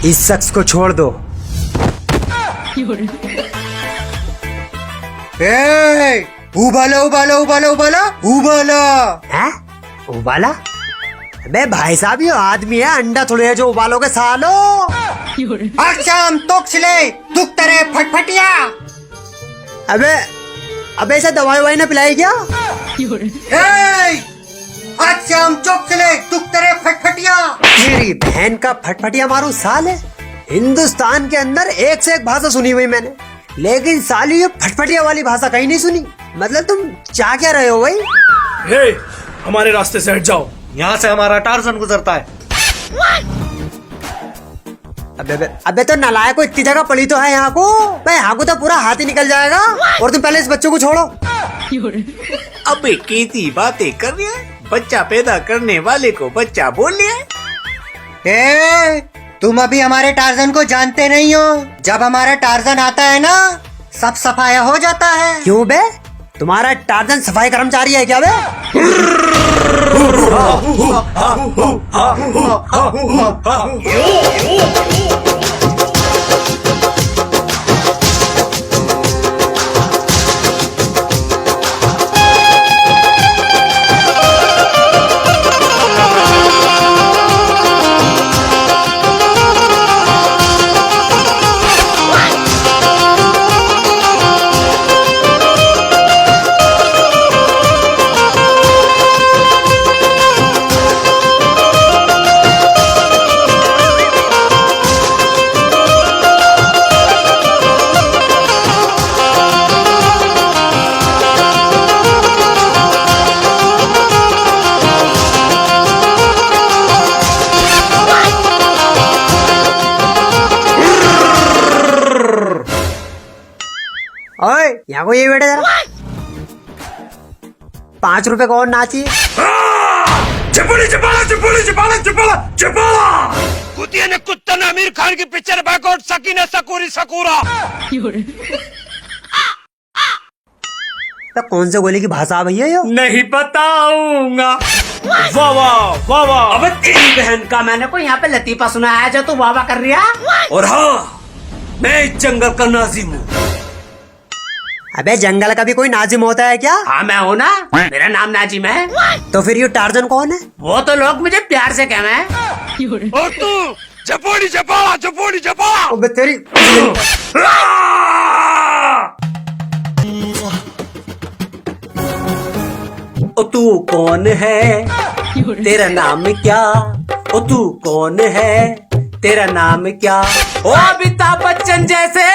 इस शख्स को छोड़ दो। उबाला उबाला उबाला उबाला उबाला। हैं? उबाला? अबे भाई साहब ये आदमी है, अंडा थोड़ी है जो उबालोगे सालो। अक्षम तोक्सले दुख तेरे फटफटिया। अबे अबे ऐसा दवाई ववाई ना पिलाई क्या? अक्षम चोक्सले दुख तेरे फटफटिया। मेरी बहन का फटफटिया मारूं साले। हिंदुस्तान के अंदर एक से एक भाषा सुनी हुई मैंने, लेकिन साली ये फटफटिया वाली भाषा कहीं नहीं सुनी। मतलब तुम चाह क्या रहे हो भाई? हे, हमारे रास्ते से हट जाओ, यहाँ से हमारा टार्जन गुजरता है। अबे तो नालायक को इतनी जगह पड़ी तो है यहाँ को, मैं यहाँ को तो पूरा हाथ ही निकल जाएगा। और तुम पहले इस बच्चों को छोड़ो। अबे कैसी बातें कर रही है? बच्चा पैदा करने वाले को बच्चा बोल लिया है? तुम अभी हमारे टार्जन को जानते नहीं हो। जब हमारा टार्जन आता है ना, सब सफाया हो जाता है। क्यों बे? तुम्हारा टार्जन सफाई कर्मचारी है क्या बे? ओए यहाँ को ये बेटा जरा 5 रुपए को और नाची। चपली चपाला चपली चपाला चपाला चपाला। कुतिया ने कुत्ता ने आमिर खान की पिक्चर बैकआउट सकीना सकूरी सकूरा। तो कौन से गोली की भाषा भैया यो? नहीं बताऊंगा। वाह वाह वाह वाह। अबे तेरी बहन का मैंने को यहाँ पे लतीफा सुना है जो तू वाह वाह कर रही है। और हाँ, मैं इस जंगल का नाजिम हूँ। अबे जंगल का भी कोई नाजिम होता है क्या? हाँ मैं हूँ ना, मेरा नाम नाजिम है। तो फिर ये टार्जन कौन है? वो तो लोग मुझे प्यार से कहते हैं। और तू चपोड़ी चपाला चपोड़ी चपाला। अबे तेरी ओ तू कौन है, तेरा नाम क्या? ओ तू कौन है, तेरा नाम क्या? ओ अमिताभ बच्चन जैसे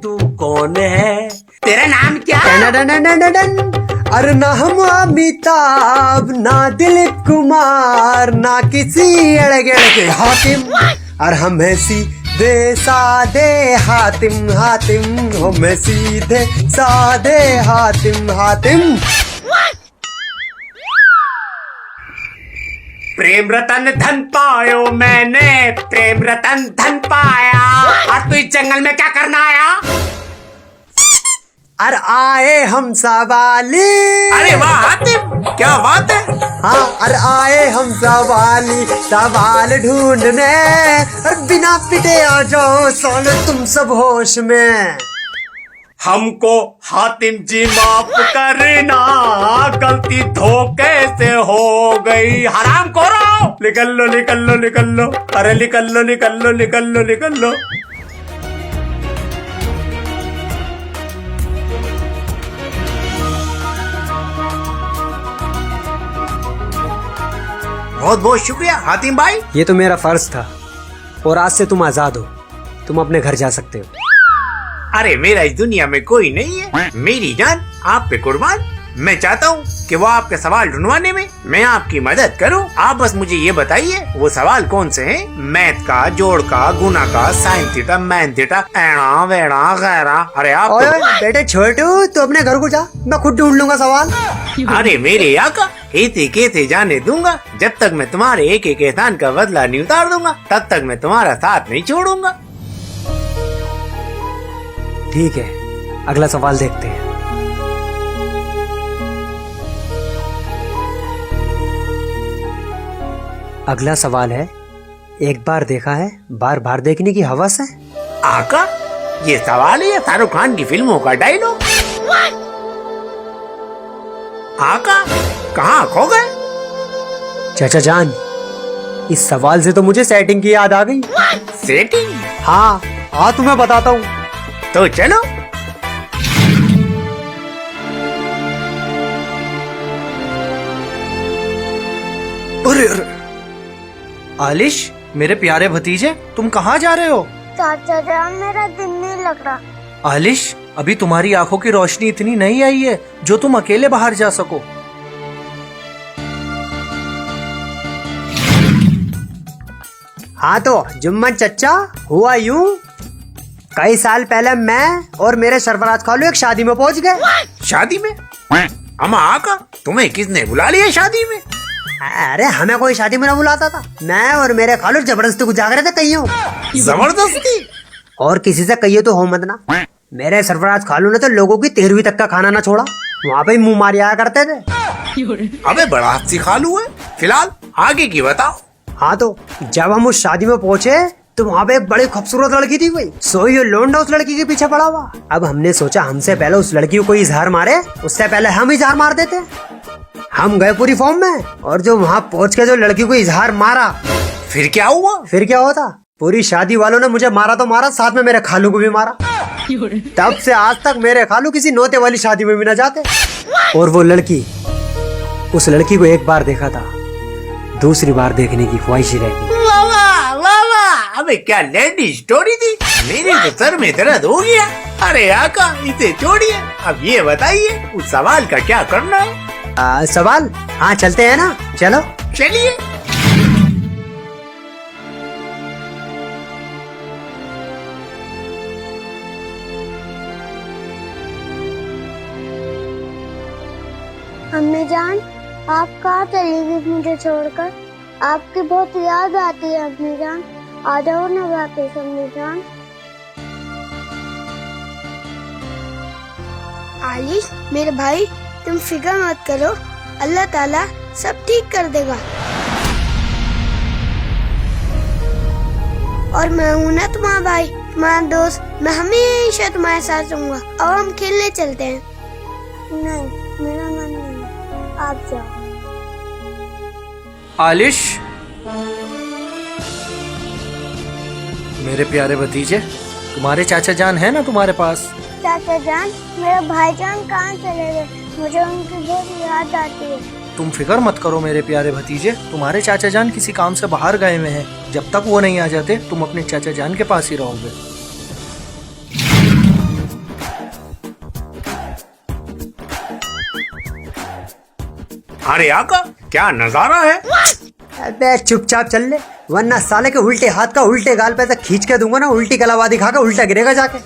तू कौन है, तेरा नाम क्या? अरे ना हम अमिताभ, ना दिलीप कुमार, ना किसी अड़गड़ के हातिम, और हम है सीधे सादे हातिम हातिम, हम है सीधे सादे हातिम हातिम। प्रेम रतन धन पायो मैंने, प्रेम रतन धन पाया। और तू इस जंगल में क्या करना आया? अरे आए हम सवाली। अरे वाह हातिम, क्या बात है। हाँ अरे आए हम सवाल ढूंढने, बिना पिटे आ जाओ सोने तुम सब होश में। हमको हातिम जी माफ करना, गलती धोखे से हो गई। हराम खोरो, निकल लो निकल लो निकल लो। अरे निकल लो निकल लो निकल लो निकल लो। बहुत बहुत शुक्रिया हातिम भाई। ये तो मेरा फर्ज था, और आज से तुम आजाद हो, तुम अपने घर जा सकते हो। अरे मेरा इस दुनिया में कोई नहीं है, मेरी जान आप पे कुर्बान। मैं चाहता हूँ कि वो आपके सवाल ढूंढवाने में मैं आपकी मदद करूँ। आप बस मुझे ये बताइए वो सवाल कौन से हैं? मैथ का, जोड़ का, गुना का, साइन थीटा, मैन थीटा, एड़ा वेड़ा गैरा। अरे आप बेटे छोटू तू अपने घर को जा, मैं खुद ढूंढ लूंगा सवाल। अरे मेरे आका, कहते कहते जाने दूंगा। जब तक मैं तुम्हारे एक एक एहसान का बदला नहीं उतार दूंगा, तब तक मैं तुम्हारा साथ नहीं छोड़ूंगा। ठीक है, अगला सवाल देखते हैं। अगला सवाल है, एक बार देखा है बार बार देखने की हवस है? आका, ये सवाल है या शाहरुख खान की फिल्मों का डायलॉग? आका, कहाँ खो गए? चाचा जान, इस सवाल से तो मुझे सेटिंग की याद आ गई। सेटिंग? हाँ हाँ, तुम्हें बताता हूँ। तो चलो। अरे अरे, आलिश, मेरे प्यारे भतीजे, तुम कहाँ जा रहे हो? चाचा जान, मेरा दिन नहीं लग रहा। आलिश, अभी तुम्हारी आंखों की रोशनी इतनी नहीं आई है जो तुम अकेले बाहर जा सको। हाँ तो जुम्मन चचा, हुआ यूं, कई साल पहले मैं और मेरे सरफराज खालू एक शादी में पहुंच गए। शादी में? अम्मा आका, तुम्हें किसने बुला लिया शादी में? अरे हमें कोई शादी में ना बुलाता था, मैं और मेरे खालू जबरदस्ती कुछ जाग रहे थे कईयों। जबरदस्ती? और किसी से कहिए तो हो मत ना। मेरे सरफराज खालू ने तो लोगों की 13वीं तक का खाना ना छोड़ा, वहाँ पे ही मुंह मारी आया करते थे। अबे बड़ा हाथी खालू है। फिलहाल आगे की बताओ। हाँ तो जब हम उस शादी में पहुँचे तो वहाँ पे एक बड़ी खूबसूरत लड़की थी, कोई सोई लोंडा उस लड़की के पीछे पड़ा हुआ। अब हमने सोचा हमसे पहले उस लड़की को कोई इजहार मारे, उससे पहले हम इजहार मार देते। हम गए पूरी फॉर्म में, और जो वहाँ पहुँच के जो लड़की को इजहार मारा, फिर क्या हुआ? फिर क्या होता, पूरी शादी वालों ने मुझे मारा तो मारा, साथ में मेरे खालू को भी मारा। तब से आज तक मेरे खालू किसी नौते वाली शादी में भी न जाते। और वो लड़की, उस लड़की को एक बार देखा था, दूसरी बार देखने की ख्वाहिश ही रहेगी। वाह वाह वाह, अबे क्या लैंडी स्टोरी थी। मेरे तो सर में दर्द हो गया। अरे आका, इसे छोड़िए, अब ये बताइए उस सवाल का क्या करना है? सवाल? हाँ चलते हैं ना, चलो। चलिए। अम्मी जान, आप कहाँ चली गई मुझे छोड़कर? आपकी बहुत याद आती है अम्मी जान, आ जाओ ना वापस अम्मी जान। आलिश मेरे भाई, तुम फिक्र मत करो, अल्लाह ताला सब ठीक कर देगा। और मैं हूँ ना तुम्हारा भाई, तुम्हारा दोस्त, मैं हमेशा तुम्हारे साथ रहूंगा। अब हम खेलने चलते हैं। नहीं, मेरा मन नहीं, आप जाओ। आलिश, मेरे प्यारे भतीजे, तुम्हारे चाचा जान है ना तुम्हारे पास? चाचा जान, मेरा भाईजान कहाँ चले गए? मुझे उनकी बहुत याद आती है। तुम फिक्र मत करो मेरे प्यारे भतीजे, तुम्हारे चाचा जान किसी काम से बाहर गए हुए हैं। जब तक वो नहीं आ जाते तुम अपने चाचा जान के पास ही रहोगे। अरे आका, क्या नजारा है। अबे चुपचाप चल ले, वरना साले के उल्टे हाथ का उल्टे गाल पे से खींच के दूंगा ना, उल्टी कलावा दिखा के उल्टा गिरेगा जाके।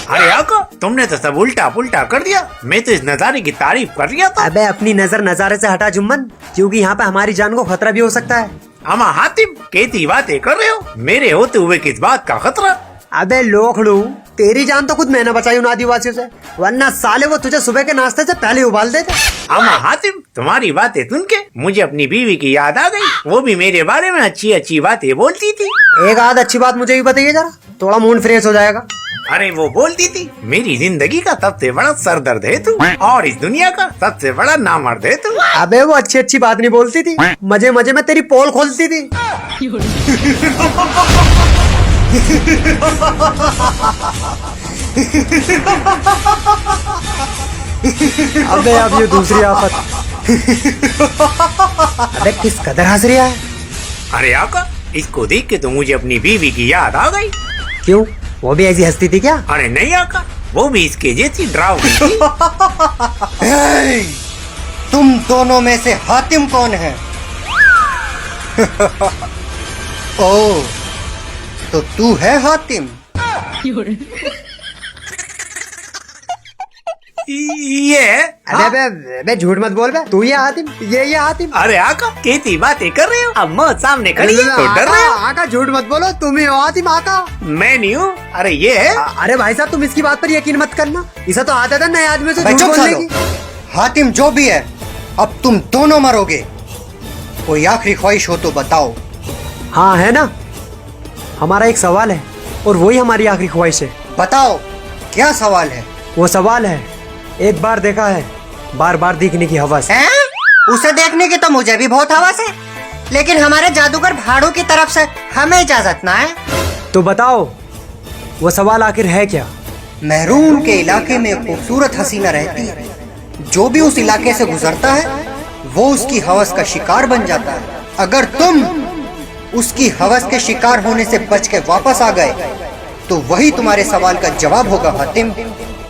अरे आका, तुमने तो सब उल्टा पुल्टा कर दिया। मैं तो इस नजारे की तारीफ कर रहा था। अबे अपनी नजर नजारे से हटा जुम्मन, क्योंकि यहाँ पे हमारी जान को खतरा भी हो सकता है। अमा हातिम, कैसी बातें कर रहे हो? मेरे होते हुए किस बात का खतरा? अबे लोखड़ू, तेरी जान तो खुद मैंने बचाई उन आदिवासियों से, वरना साले वो तुझे सुबह के नाश्ते से पहले उबाल देते। अमा हातिम, तुम्हारी बातें सुन के मुझे अपनी बीवी की याद आ गई। वो भी मेरे बारे में अच्छी अच्छी बातें बोलती थी। एक आध अच्छी बात मुझे भी बताइए जरा, थोड़ा मूड फ्रेश हो जाएगा। अरे वो बोलती थी, मेरी जिंदगी का सबसे बड़ा सरदर्द है तू, और इस दुनिया का सबसे बड़ा नामर्द है तू। अबे वो अच्छी अच्छी बात नहीं बोलती थी, मजे मजे में तेरी पोल खोलती थी। अबे अब ये दूसरी आफत। अबे किस कदर हंस रहा है? अरे आका, इसको देख के तो मुझे अपनी बीवी की याद आ गई। क्यों, वो भी ऐसी हंसती थी क्या? अरे नहीं आका, वो भी इसके जैसी डरावनी थी। हे, तुम दोनों में से हातिम कौन है? ओ, तो तू है हातिम? ये अबे अबे अबे झूठ मत बोल बे, तू ये हातिम, ये हातिम। अरे आका, कैसी बातें कर रहे हो? अब मौत सामने खड़ी है तो डर रहे हो? आका झूठ मत बोलो, तुम ही हो हातिम आका। मैं नहीं हूँ। अरे ये है। अरे भाई साहब, तुम इसकी बात पर यकीन मत करना, इसे तो आता था नए आदमी से भाई झूठ चुप बोलने सालो। की। हातिम जो भी है, अब तुम दोनों मरोगे। कोई आखिरी ख्वाहिश हो तो बताओ। हाँ है ना, हमारा एक सवाल है और वही हमारी आखिरी ख्वाहिश है। बताओ क्या सवाल है? वो सवाल है, एक बार देखा है, बार बार देखने की हवस। हैं? उसे देखने की तो मुझे भी बहुत हवस है, लेकिन हमारे जादूगर भाड़ू की तरफ से हमें इजाजत ना है। तो बताओ वो सवाल आखिर है क्या? महरून के इलाके में एक खूबसूरत हसीना रहती है, जो भी उस इलाके से गुजरता है वो उसकी हवस का शिकार बन जाता है। अगर तुम उसकी हवस के शिकार होने से बच के वापस आ गए तो वही तुम्हारे सवाल का जवाब होगा हातिम।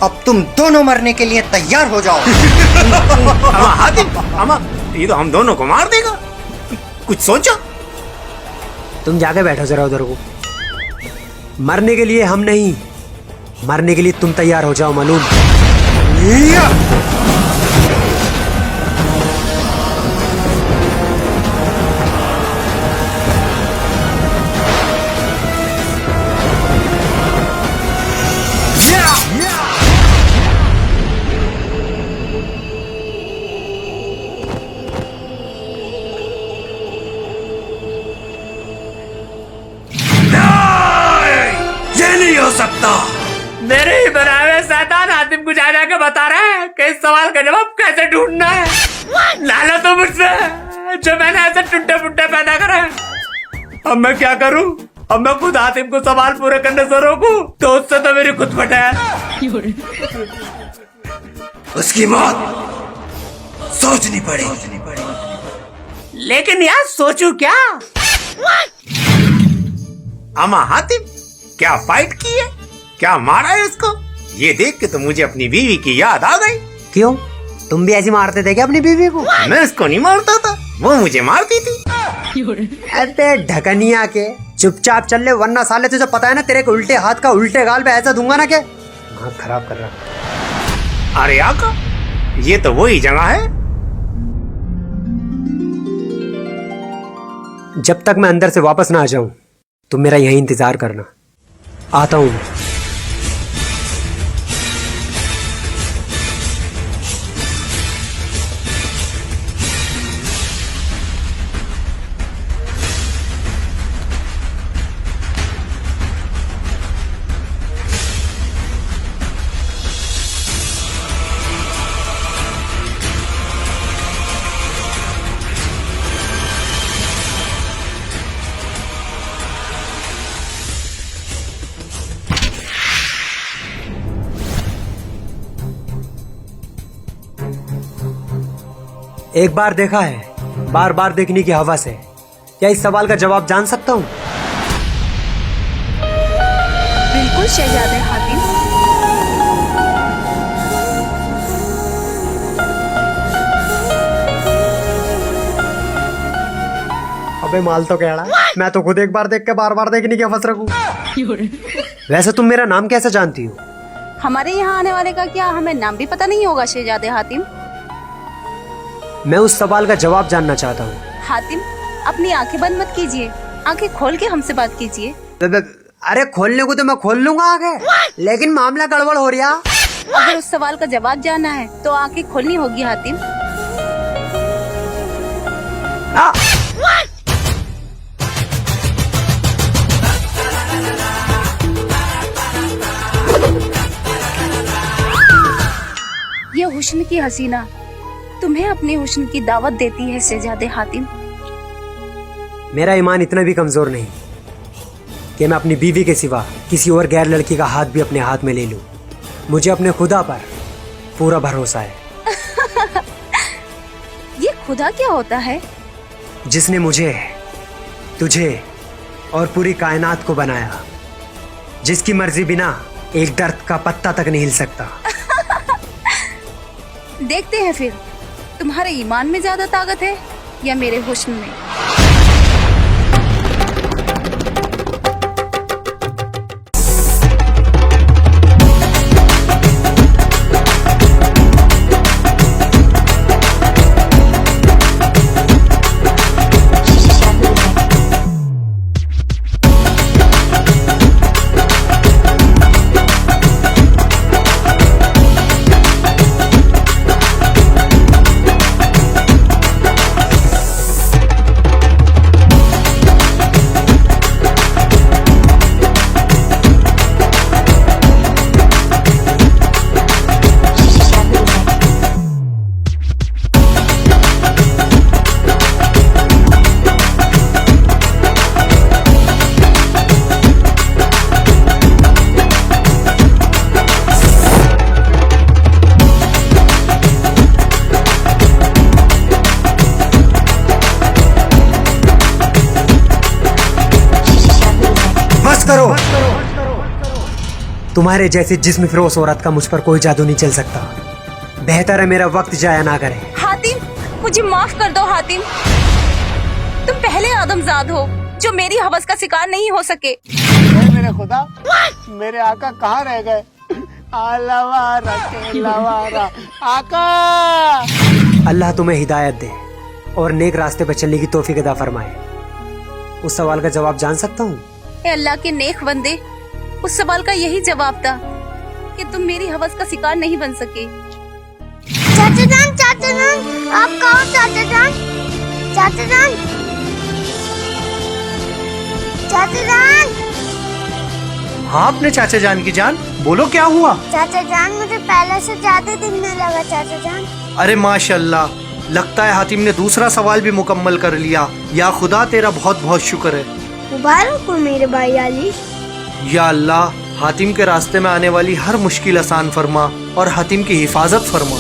अब तुम दोनों मरने के लिए तैयार हो जाओ। अमा हातिम, अमा ये तो हम दोनों को मार देगा, कुछ सोचो। तुम जाके बैठो जरा उधर को। मरने के लिए हम नहीं, मरने के लिए तुम तैयार हो जाओ मालूम। ये नहीं हो सकता। मेरे ही बनाए हुए शैतान हातिम को जा जाके बता रहा है कि इस सवाल का जवाब कैसे ढूंढना है। लाला तो मुझसे, जो मैंने ऐसे टुट्टे फुट्टे पैदा करा है। अब मैं क्या करूं? अब मैं खुद हातिम को सवाल पूरे करने से रोकूं तो उससे तो मेरी खुद फटे है। उसकी मौत सोचनी पड़ेगी। लेकिन यार सोचूं क्या? अमा हातिम क्या फाइट की है, क्या मारा है उसको? ये देख के तो मुझे अपनी बीवी की याद आ गई। क्यों, तुम भी ऐसे मारते थे क्या अपनी बीवी को? मैं उसको नहीं मारता था, वो मुझे मारती थी। अरे ढकनिया के, चुपचाप चल ले, वरना साले तुझे पता है ना तेरे को उल्टे हाथ का उल्टे गाल पे ऐसा दूंगा ना के हाथ खराब कर रहा। अरे आका, ये तो वही जगह है। जब तक मैं अंदर से वापस ना आ जाऊं तुम मेरा यहीं इंतजार करना, आता हूं। एक बार देखा है, बार बार देखने की हवस है। क्या इस सवाल का जवाब जान सकता हूँ? बिल्कुल शहजादे हातिम। अबे माल तो कह रहा है, मैं तो खुद एक बार देख के बार बार देखने की हवस रखूं। वैसे तुम मेरा नाम कैसे जानती हो? हमारे यहाँ आने वाले का क्या हमें नाम भी पता नहीं होगा शहजादे हातिम? मैं उस सवाल का जवाब जानना चाहता हूँ। हातिम, अपनी आंखें बंद मत कीजिए, आंखें खोल के हमसे बात कीजिए। अरे खोलने को तो मैं खोल लूंगा आगे, लेकिन मामला गड़बड़ हो रहा। अगर उस सवाल का जवाब जानना है तो आंखें खोलनी होगी हातिम। ये हुस्न की हसीना तुम्हें अपने हुस्न की दावत देती है शहजादे हातिम। मेरा ईमान इतना भी कमजोर नहीं कि मैं अपनी बीवी के सिवा किसी और गैर लड़की का हाथ भी अपने हाथ में ले लूं। मुझे अपने खुदा पर पूरा भरोसा है। ये खुदा क्या होता है? जिसने मुझे, तुझे और पूरी कायनात को बनाया, जिसकी मर्जी बिना एक दर्द का पत्ता तक नहीं हिल सकता। देखते हैं फिर तुम्हारे ईमान में ज्यादा ताकत है या मेरे हुस्न में। बस करो। तुम्हारे जैसी जिस्म फिरोस औरत का मुझ पर कोई जादू नहीं चल सकता। बेहतर है मेरा वक्त जाया ना करें। हातिम, मुझे माफ कर दो हातिम। तुम पहले आदमजाद हो जो मेरी हवस का शिकार नहीं हो सके। मेरे खुदा, मेरे आका कहाँ रह गए? आलावारा के लावारा आका। अल्लाह तुम्हें हिदायत दे और नेक रास्ते पर चलने की तौफीक अता फरमाए। उस सवाल का जवाब जान सकता हूँ? ए अल्लाह के नेक बंदे, उस सवाल का यही जवाब था कि तुम मेरी हवस का शिकार नहीं बन सके। चाचा जान, आप कहो चाचा जान, चाचा जान, चाचा जान। हाँ अपने चाचा जान की जान, बोलो क्या हुआ? चाचा जान, मुझे पहले से ज्यादा दिखने लगा चाचा जान। अरे माशाल्लाह, लगता है हातिम ने दूसरा सवाल भी मुकम्मल कर लिया। या खुदा, तेरा बहुत बहुत शुक्र है। मुबारक हो मेरे भाई अली। या अल्लाह, हातिम के रास्ते में आने वाली हर मुश्किल आसान फरमा और हातिम की हिफाजत फरमा।